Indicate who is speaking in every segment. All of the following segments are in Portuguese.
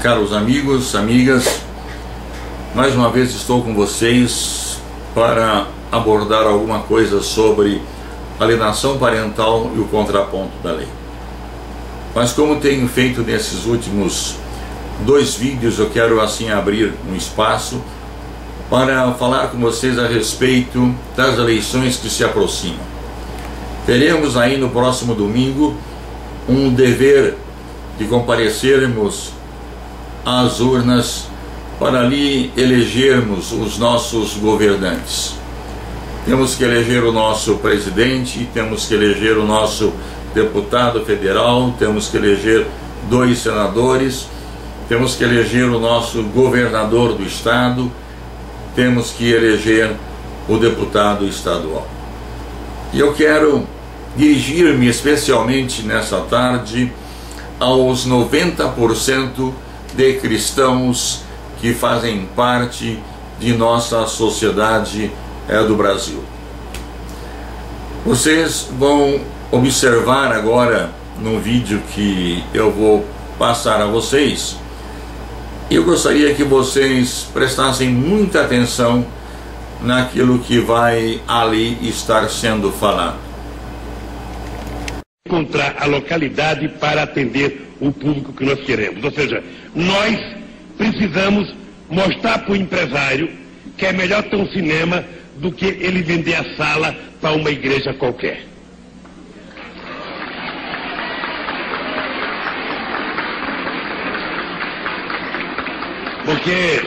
Speaker 1: Caros amigos, amigas, mais uma vez estou com vocês para abordar alguma coisa sobre alienação parental e o contraponto da lei. Mas como tenho feito nesses últimos 2 vídeos, eu quero assim abrir um espaço para falar com vocês a respeito das eleições que se aproximam. Teremos aí no próximo domingo um dever de comparecermos às urnas para ali elegermos os nossos governantes. Temos que eleger o nosso presidente, temos que eleger o nosso deputado federal, temos que eleger 2 senadores, temos que eleger o nosso governador do estado, temos que eleger o deputado estadual. E eu quero dirigir-me especialmente nessa tarde aos 90% de cristãos que fazem parte de nossa sociedade do Brasil. Vocês vão observar agora no vídeo que eu vou passar a vocês. Eu gostaria que vocês prestassem muita atenção naquilo que vai ali estar sendo falado.
Speaker 2: Encontrar a localidade para atender o público que nós queremos. Ou seja, nós precisamos mostrar para o empresário que é melhor ter um cinema do que ele vender a sala para uma igreja qualquer. Porque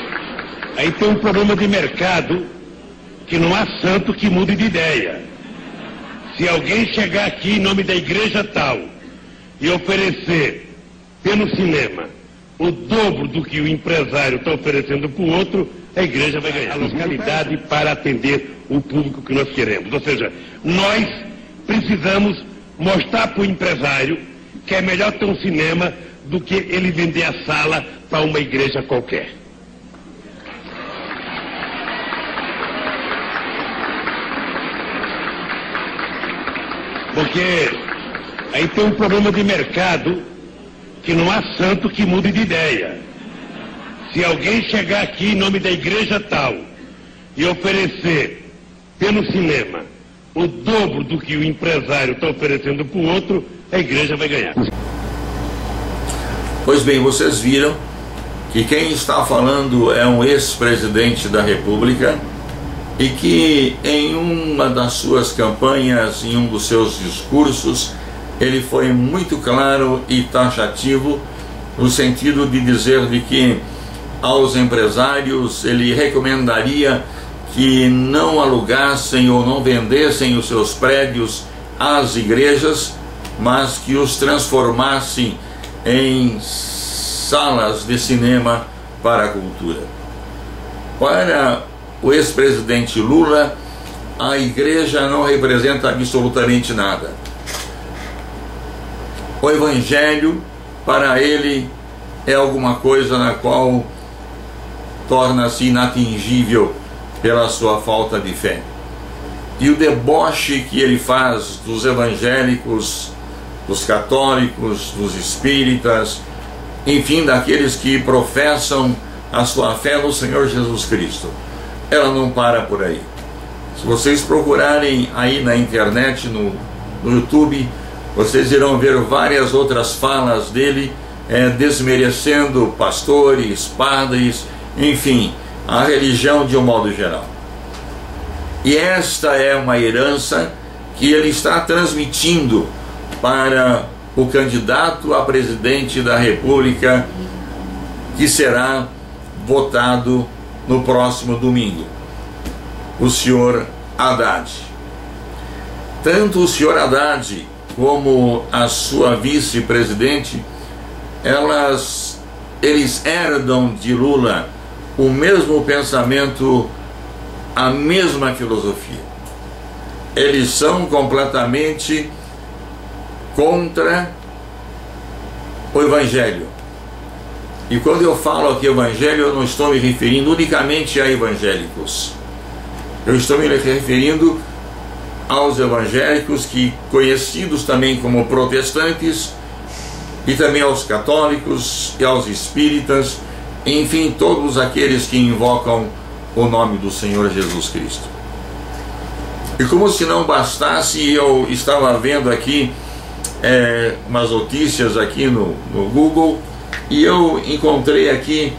Speaker 2: aí tem um problema de mercado que não há santo que mude de ideia. Se alguém chegar aqui em nome da igreja tal e oferecer pelo cinema o dobro do que o empresário está oferecendo para o outro, a igreja vai ganhar a localidade para atender o público que nós queremos. Ou seja, nós precisamos mostrar para o empresário que é melhor ter um cinema do que ele vender a sala para uma igreja qualquer. Porque aí tem um problema de mercado que não há santo que mude de ideia. Se alguém chegar aqui em nome da igreja tal e oferecer pelo cinema o dobro do que o empresário está oferecendo para o outro, a igreja vai ganhar.
Speaker 1: Pois bem, vocês viram que quem está falando é um ex-presidente da República e que em uma das suas campanhas, em um dos seus discursos, ele foi muito claro e taxativo no sentido de dizer de que aos empresários ele recomendaria que não alugassem ou não vendessem os seus prédios às igrejas, mas que os transformassem em salas de cinema para a cultura. Para o ex-presidente Lula, a igreja não representa absolutamente nada. O evangelho, para ele, é alguma coisa na qual torna-se inatingível pela sua falta de fé. E o deboche que ele faz dos evangélicos, dos católicos, dos espíritas, enfim, daqueles que professam a sua fé no Senhor Jesus Cristo, ela não para por aí. Se vocês procurarem aí na internet, no YouTube, vocês irão ver várias outras falas dele, desmerecendo pastores, padres, enfim, a religião de um modo geral. E esta é uma herança que ele está transmitindo para o candidato a presidente da República, que será votado no próximo domingo, o senhor Haddad. Tanto o senhor Haddad como a sua vice-presidente, eles herdam de Lula o mesmo pensamento, a mesma filosofia. Eles são completamente contra o evangelho. E quando eu falo aqui evangelho, eu não estou me referindo unicamente a evangélicos. Eu estou me referindo aos evangélicos que, conhecidos também como protestantes, e também aos católicos e aos espíritas, enfim, todos aqueles que invocam o nome do Senhor Jesus Cristo. E como se não bastasse, eu estava vendo aqui umas notícias aqui no Google, e eu encontrei aqui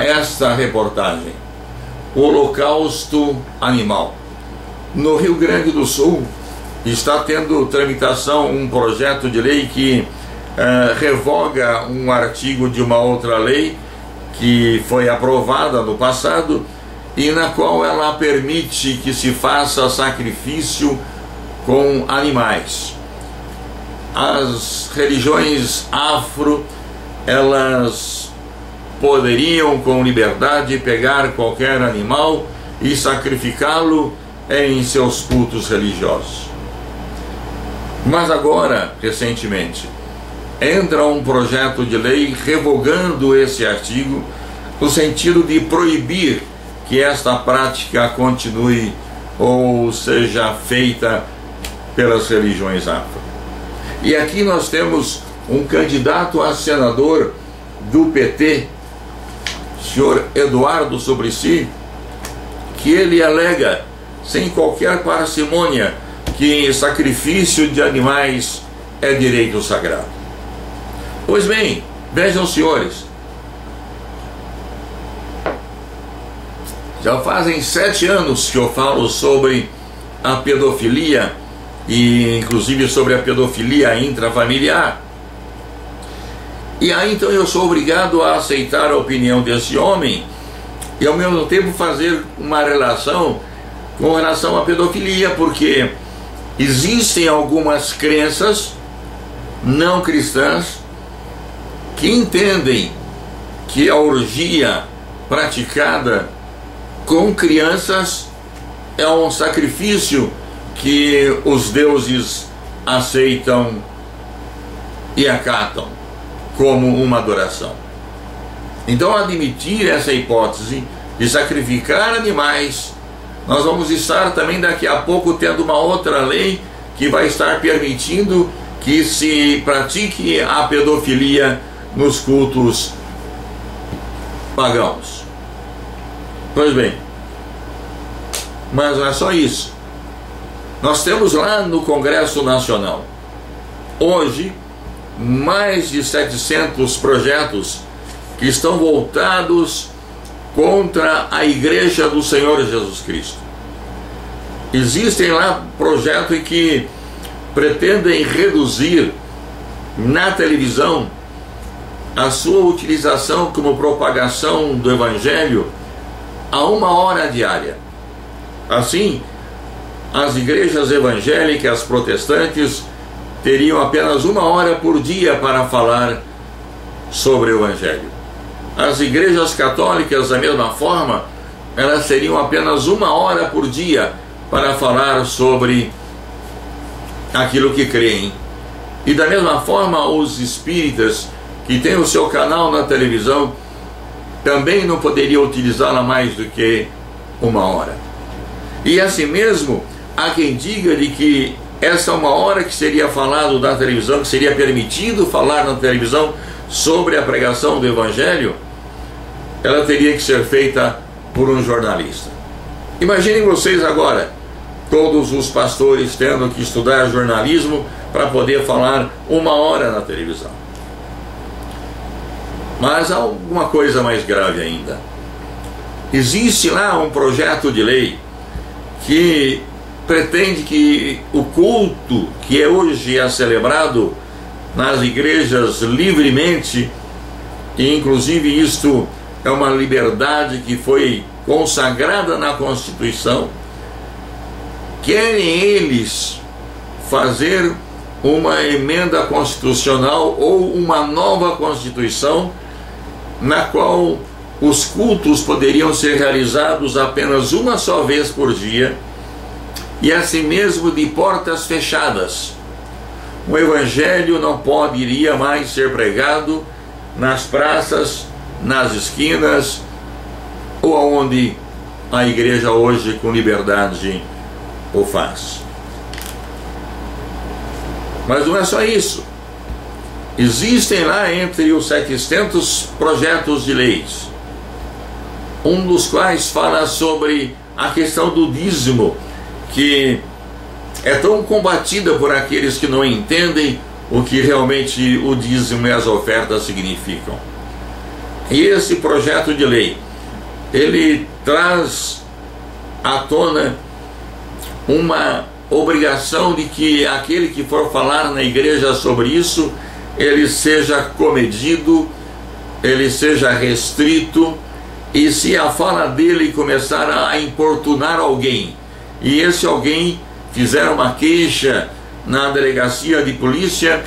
Speaker 1: esta reportagem: o Holocausto Animal. No Rio Grande do Sul está tendo tramitação um projeto de lei que revoga um artigo de uma outra lei que foi aprovada no passado, e na qual ela permite que se faça sacrifício com animais. As religiões afro, elas poderiam com liberdade pegar qualquer animal e sacrificá-lo em seus cultos religiosos. Mas agora, recentemente, entra um projeto de lei revogando esse artigo, no sentido de proibir que esta prática continue ou seja feita pelas religiões afro. E aqui nós temos um candidato a senador do PT, senhor Eduardo Suplicy, que ele alega, sem qualquer parcimônia, que sacrifício de animais é direito sagrado. Pois bem, vejam, senhores, já fazem 7 anos que eu falo sobre a pedofilia, e inclusive sobre a pedofilia intrafamiliar. E aí então eu sou obrigado a aceitar a opinião desse homem e ao mesmo tempo fazer uma relação com relação à pedofilia, porque existem algumas crenças não cristãs que entendem que a orgia praticada com crianças é um sacrifício que os deuses aceitam e acatam como uma adoração. Então, admitir essa hipótese de sacrificar animais, nós vamos estar também daqui a pouco tendo uma outra lei que vai estar permitindo que se pratique a pedofilia nos cultos pagãos. Pois bem, mas não é só isso. Nós temos lá no Congresso Nacional, hoje, mais de 700 projetos que estão voltados contra a Igreja do Senhor Jesus Cristo. Existem lá projetos que pretendem reduzir na televisão a sua utilização como propagação do Evangelho a 1 hora diária. Assim, as igrejas evangélicas protestantes teriam apenas 1 hora por dia para falar sobre o Evangelho. As igrejas católicas, da mesma forma, elas teriam apenas 1 hora por dia para falar sobre aquilo que creem. E da mesma forma, os espíritas, que têm o seu canal na televisão, também não poderiam utilizá-la mais do que 1 hora. E assim mesmo, há quem diga de que essa 1 hora que seria falado na televisão, que seria permitido falar na televisão sobre a pregação do Evangelho, ela teria que ser feita por um jornalista. Imaginem vocês agora, todos os pastores tendo que estudar jornalismo para poder falar 1 hora na televisão. Mas há alguma coisa mais grave ainda. Existe lá um projeto de lei que pretende que o culto que hoje é celebrado nas igrejas livremente, e inclusive isto é uma liberdade que foi consagrada na Constituição, querem eles fazer uma emenda constitucional ou uma nova Constituição na qual os cultos poderiam ser realizados apenas uma só vez por dia, e assim mesmo de portas fechadas. O Evangelho não poderia mais ser pregado nas praças, nas esquinas, ou aonde a igreja hoje com liberdade o faz. Mas não é só isso. Existem lá entre os 700 projetos de leis, um dos quais fala sobre a questão do dízimo, que é tão combatida por aqueles que não entendem o que realmente o dízimo e as ofertas significam. E esse projeto de lei, ele traz à tona uma obrigação de que aquele que for falar na igreja sobre isso, ele seja comedido, ele seja restrito, e se a fala dele começar a importunar alguém, e esse alguém fizer uma queixa na delegacia de polícia,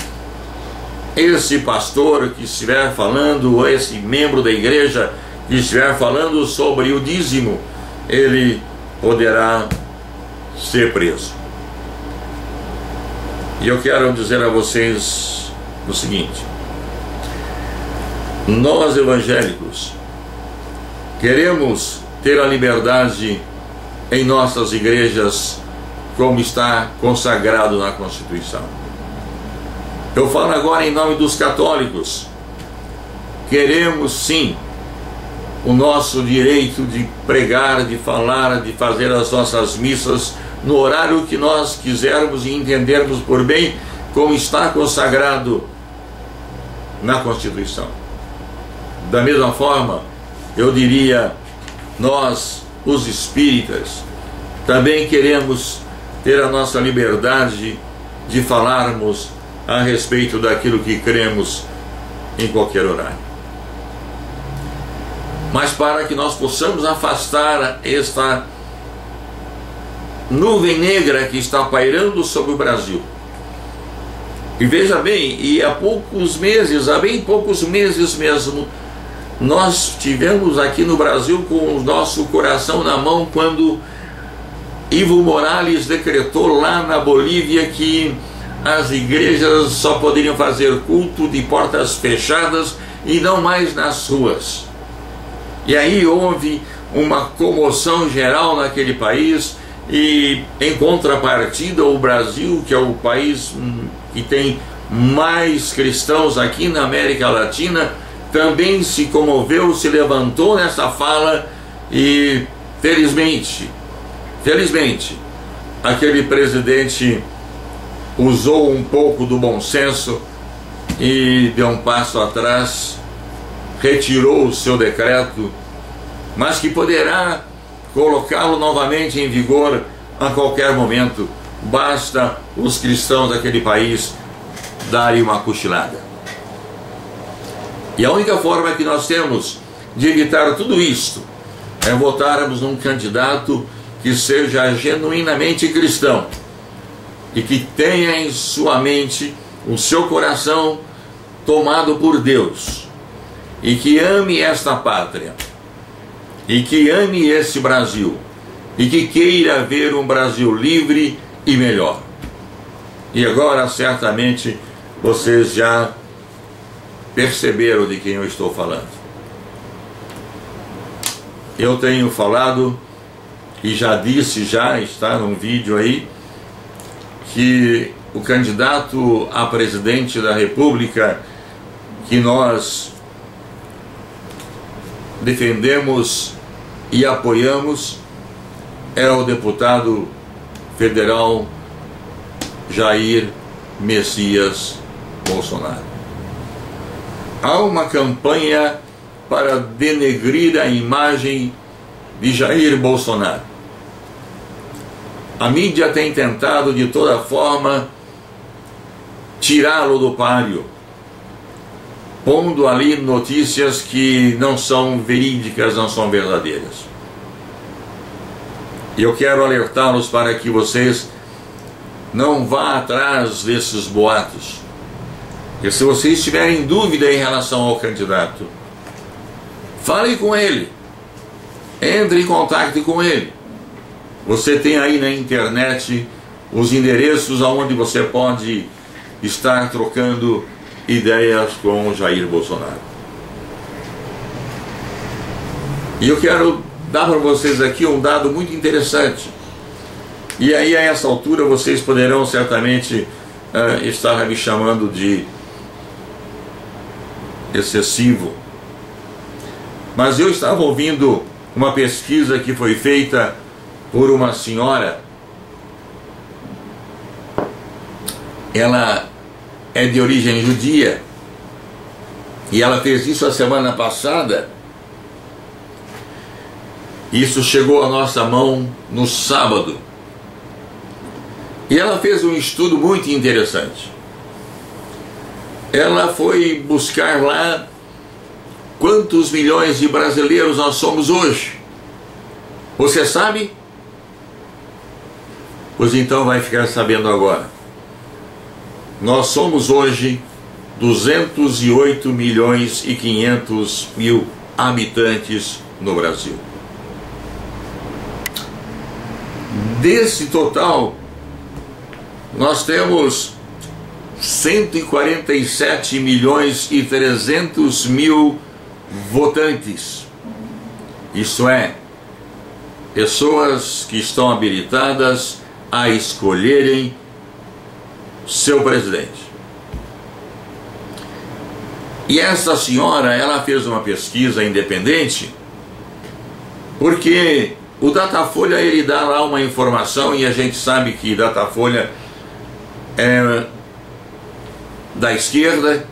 Speaker 1: esse pastor que estiver falando, ou esse membro da igreja que estiver falando sobre o dízimo, ele poderá ser preso. E eu quero dizer a vocês o seguinte: nós evangélicos queremos ter a liberdade em nossas igrejas, como está consagrado na Constituição. Eu falo agora em nome dos católicos. Queremos sim o nosso direito de pregar, de falar, de fazer as nossas missas no horário que nós quisermos e entendermos por bem, como está consagrado na Constituição. Da mesma forma, eu diria, nós, os espíritas, também queremos ter a nossa liberdade de falarmos a respeito daquilo que cremos em qualquer horário. Mas para que nós possamos afastar esta nuvem negra que está pairando sobre o Brasil. E veja bem, e há bem poucos meses mesmo, nós tivemos aqui no Brasil com o nosso coração na mão quando Evo Morales decretou lá na Bolívia que as igrejas só poderiam fazer culto de portas fechadas e não mais nas ruas. E aí houve uma comoção geral naquele país, e em contrapartida o Brasil, que é o país que tem mais cristãos aqui na América Latina, também se comoveu, se levantou nessa fala, e felizmente, aquele presidente usou um pouco do bom senso e deu um passo atrás, retirou o seu decreto, mas que poderá colocá-lo novamente em vigor a qualquer momento. Basta os cristãos daquele país darem uma cochilada. E a única forma que nós temos de evitar tudo isto é votarmos num candidato que seja genuinamente cristão e que tenha em sua mente o seu coração tomado por Deus, e que ame esta pátria, e que ame esse Brasil, e que queira ver um Brasil livre e melhor. E agora certamente vocês já perceberam de quem eu estou falando. Eu tenho falado e já disse, já está num vídeo aí, que o candidato a presidente da República que nós defendemos e apoiamos é o deputado federal Jair Messias Bolsonaro. Há uma campanha para denegrir a imagem de Jair Bolsonaro. A mídia tem tentado de toda forma tirá-lo do páreo, pondo ali notícias que não são verídicas, não são verdadeiras. E eu quero alertá-los para que vocês não vão atrás desses boatos. E se vocês tiverem dúvida em relação ao candidato, fale com ele, entre em contato com ele. Você tem aí na internet os endereços aonde você pode estar trocando ideias com o Jair Bolsonaro. E eu quero dar para vocês aqui um dado muito interessante. E aí a essa altura vocês poderão certamente estar me chamando de excessivo. Mas eu estava ouvindo uma pesquisa que foi feita por uma senhora. Ela é de origem judia e ela fez isso a semana passada. Isso chegou à nossa mão no sábado. E ela fez um estudo muito interessante. Ela foi buscar lá quantos milhões de brasileiros nós somos hoje. Você sabe? Pois então vai ficar sabendo agora. Nós somos hoje 208 milhões e 500 mil habitantes no Brasil. Desse total, nós temos 147 milhões e 300 mil votantes. Isto é, pessoas que estão habilitadas a escolherem seu presidente. E essa senhora, ela fez uma pesquisa independente, porque o Datafolha, ele dá lá uma informação, e a gente sabe que Datafolha é da esquerda.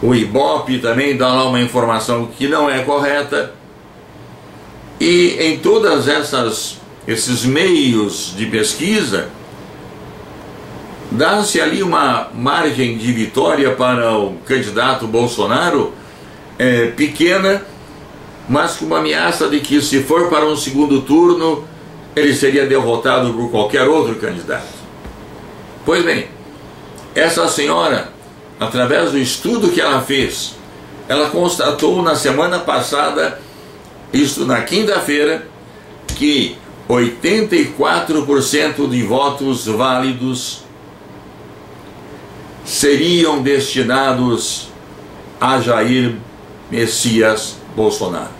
Speaker 1: O Ibope também dá lá uma informação que não é correta. E em todas esses meios de pesquisa, dá-se ali uma margem de vitória para o candidato Bolsonaro pequena, mas com uma ameaça de que, se for para um segundo turno, ele seria derrotado por qualquer outro candidato. Pois bem, essa senhora, através do estudo que ela fez, ela constatou na semana passada, isto na quinta-feira, que 84% de votos válidos seriam destinados a Jair Messias Bolsonaro.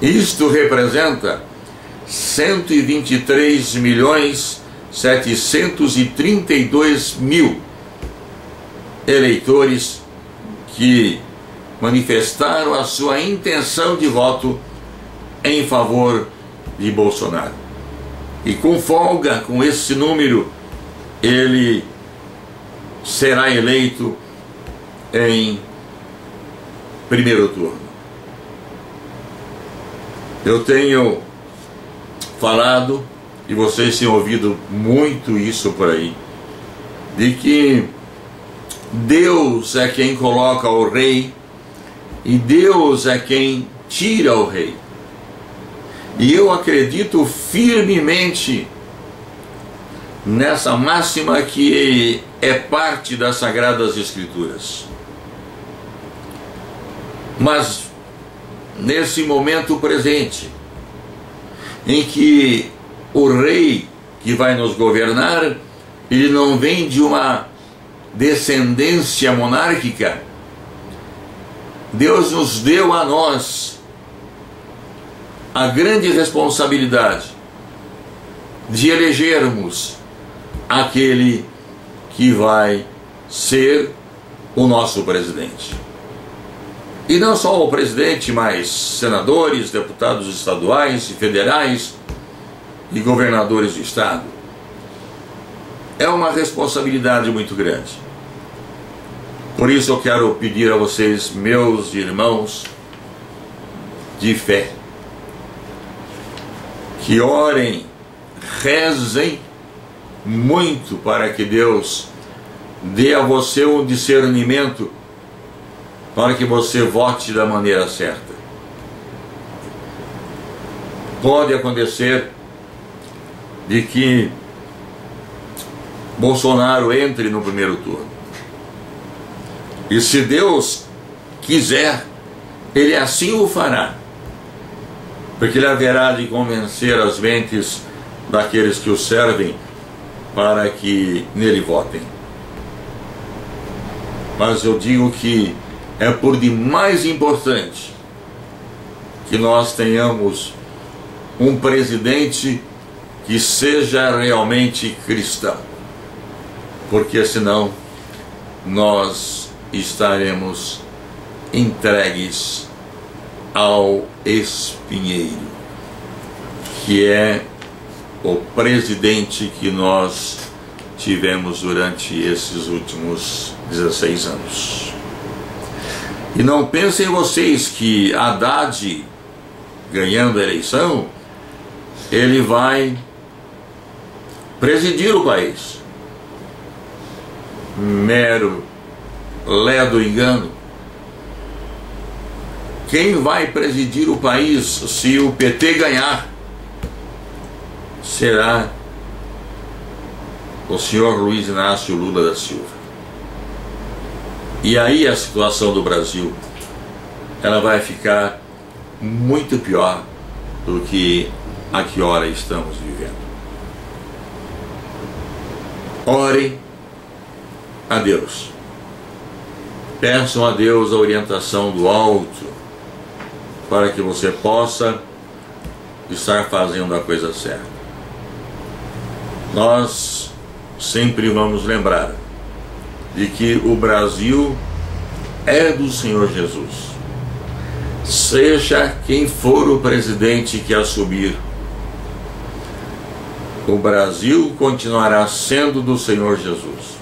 Speaker 1: Isto representa 123 milhões 732 mil eleitores que manifestaram a sua intenção de voto em favor de Bolsonaro. E com folga, com esse número, ele será eleito em primeiro turno. Eu tenho falado, e vocês têm ouvido muito isso por aí, de que Deus é quem coloca o rei e Deus é quem tira o rei. E eu acredito firmemente nessa máxima que é parte das Sagradas Escrituras. Mas nesse momento presente, em que o rei que vai nos governar, ele não vem de uma descendência monárquica, Deus nos deu a nós a grande responsabilidade de elegermos aquele que vai ser o nosso presidente. E não só o presidente, mas senadores, deputados estaduais e federais e governadores de estado. É uma responsabilidade muito grande. Por isso eu quero pedir a vocês, meus irmãos de fé, que orem, rezem muito para que Deus dê a você um discernimento para que você vote da maneira certa. Pode acontecer de que Bolsonaro entre no primeiro turno. E se Deus quiser, Ele assim o fará, porque Ele haverá de convencer as mentes daqueles que o servem para que nele votem. Mas eu digo que é por demais importante que nós tenhamos um presidente que seja realmente cristão, porque senão nós estaremos entregues ao espinheiro, que é o presidente que nós tivemos durante esses últimos 16 anos. E não pensem vocês que Haddad, ganhando a eleição, ele vai presidir o país. Mero ledo engano. Quem vai presidir o país se o PT ganhar será o senhor Luiz Inácio Lula da Silva. E aí a situação do Brasil, ela vai ficar muito pior do que a que hora estamos vivendo. Orem a Deus. Peçam a Deus a orientação do alto para que você possa estar fazendo a coisa certa. Nós sempre vamos lembrar de que o Brasil é do Senhor Jesus. Seja quem for o presidente que assumir, o Brasil continuará sendo do Senhor Jesus.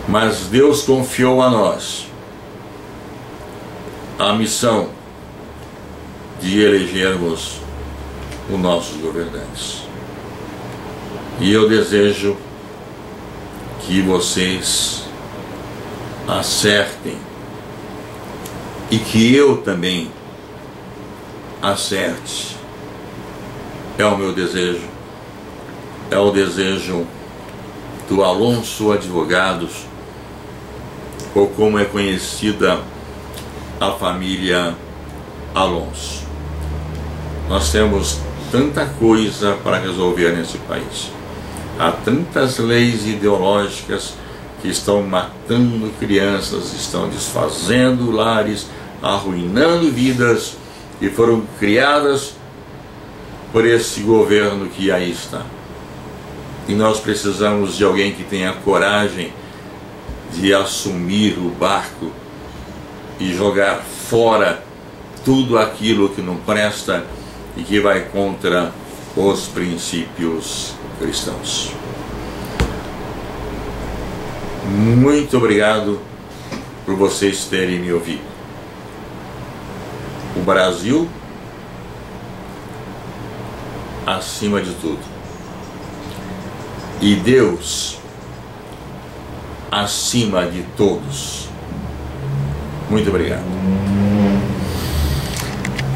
Speaker 1: Mas Deus confiou a nós a missão de elegermos os nossos governantes. E eu desejo que vocês acertem e que eu também acerte. É o meu desejo, é o desejo do Alonso Advogados, ou como é conhecida a família Alonso. Nós temos tanta coisa para resolver nesse país. Há tantas leis ideológicas que estão matando crianças, estão desfazendo lares, arruinando vidas que foram criadas por esse governo que aí está. E nós precisamos de alguém que tenha coragem de assumir o barco e jogar fora tudo aquilo que não presta e que vai contra os princípios cristãos. Muito obrigado por vocês terem me ouvido. O Brasil acima de tudo. E Deus acima de todos. Muito obrigado.